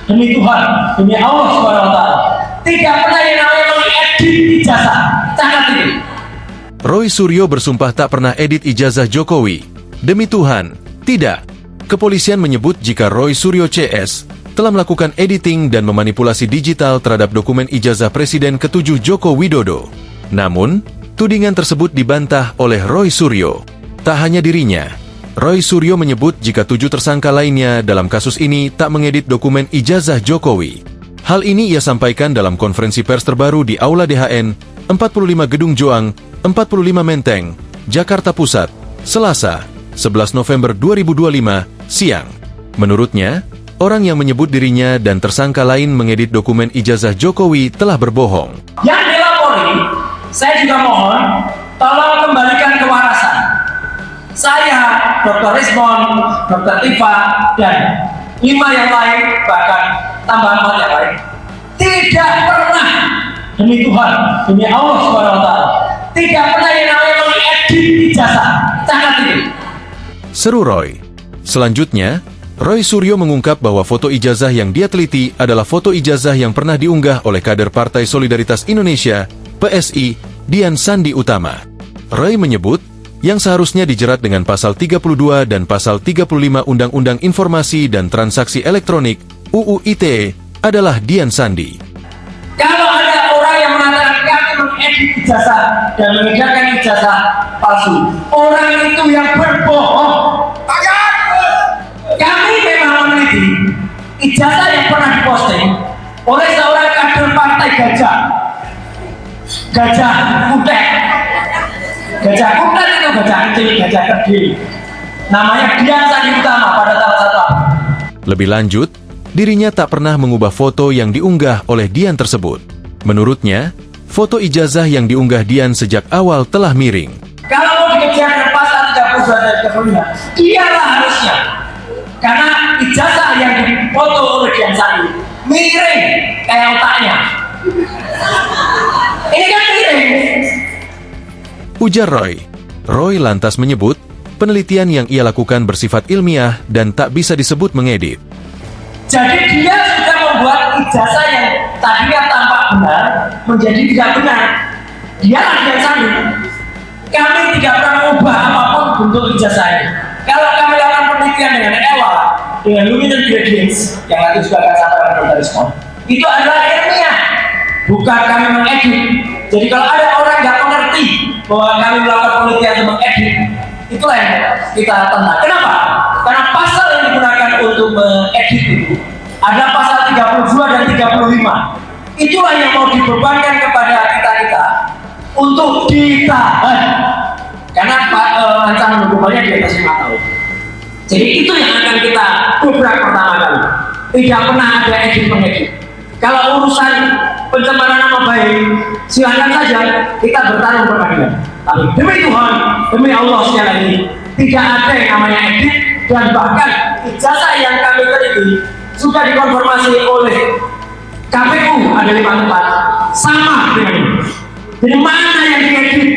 Demi Tuhan, demi Allah Subhanahu wa Ta'ala, tidak pernah yang namanya mengedit ijazah. Sangat ini. Roy Suryo bersumpah tak pernah edit ijazah Jokowi. Demi Tuhan, tidak. Kepolisian menyebut jika Roy Suryo CS telah melakukan editing dan memanipulasi digital terhadap dokumen ijazah Presiden ke-7 Joko Widodo. Namun, tudingan tersebut dibantah oleh Roy Suryo. Tak hanya dirinya, Roy Suryo menyebut jika 7 tersangka lainnya dalam kasus ini tak mengedit dokumen ijazah Jokowi. Hal ini ia sampaikan dalam konferensi pers terbaru di Aula DHN 45 Gedung Joang, 45 Menteng, Jakarta Pusat, Selasa, 11 November 2025, siang. Menurutnya, orang yang menyebut dirinya dan tersangka lain mengedit dokumen ijazah Jokowi telah berbohong. Yang dilapori, saya juga mohon, tolong kembalikan kewarasan. Saya, Dr. Rismon, Dr. Tifa, dan 5 yang lain, bahkan tambah 4 yang lain, tidak pernah, demi Tuhan, demi Allah Subhanahu wa Ta'ala, tidak pernah yang namanya mengedit ijazah. Sangat ini. Seru Roy. Selanjutnya, Roy Suryo mengungkap bahwa foto ijazah yang dia teliti adalah foto ijazah yang pernah diunggah oleh kader Partai Solidaritas Indonesia, PSI, Dian Sandi Utama. Roy menyebut, yang seharusnya dijerat dengan pasal 32 dan pasal 35 Undang-Undang Informasi dan Transaksi Elektronik, UU ITE, adalah Dian Sandi. Kalau ada orang yang mengatakan kami mengedit ijazah dan mengedarkan ijazah palsu, orang itu yang berbohong. Kami memang meneliti ijazah yang pernah diposting oleh seorang kader partai Gajah Kutek. Gajah Kutek itu gajah kecil, gajah gede. Namanya Dian Sandi Utama pada tanggal 1 April. Lebih lanjut, dirinya tak pernah mengubah foto yang diunggah oleh Dian tersebut. Menurutnya, foto ijazah yang diunggah Dian sejak awal telah miring. Kalau mau dikejar dengan pasal 32 dan 35, dialah harusnya. Karena ijazah yang difoto oleh Dian Sandi miring kayak otaknya. Ini kan miring. Ujar Roy. Roy lantas menyebut, penelitian yang ia lakukan bersifat ilmiah dan tak bisa disebut mengedit. Jadi dia sudah membuat ijazah yang tadinya tampak benar menjadi tidak benar. Dialah Dian Sandi. Kami tidak pernah mengubah apapun bentuk ijazahnya. Kalau kami lakukan penelitian dengan EWA, dengan luminant gradients, yang nanti juga akan sampaikan Dr. Rismon, itu adalah ilmiah, bukan kami mengedit. Jadi kalau ada orang nggak mengerti bahwa kami melakukan penelitian untuk mengedit, itulah yang kita tentang. Kenapa? Karena pasal yang digunakan untuk mengedit itu ada pasal 32 dan 35. Itulah yang mau dibebankan kepada kita untuk ditahan. Karena ancaman hukumannya di atas 5 tahun. Jadi itu yang akan kita dobrak pertama kali. Tidak pernah ada edit-mengedit. Kalau urusan pencemaran nama baik, silakan saja kita bertarung pengadilan. Tapi demi Tuhan, demi Allah sekali lagi, tidak ada yang namanya edit, dan bahkan ijazah yang kami teliti sudah dikonfirmasi oleh KPU ada 5 tempat sama dengan ini. Jadi mana yang diedit?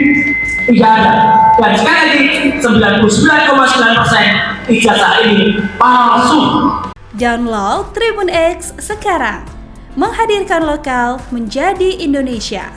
Tidak ada. Dan sekali lagi 99,9% ijazah ini palsu. Download Tribun X sekarang. Menghadirkan lokal menjadi Indonesia.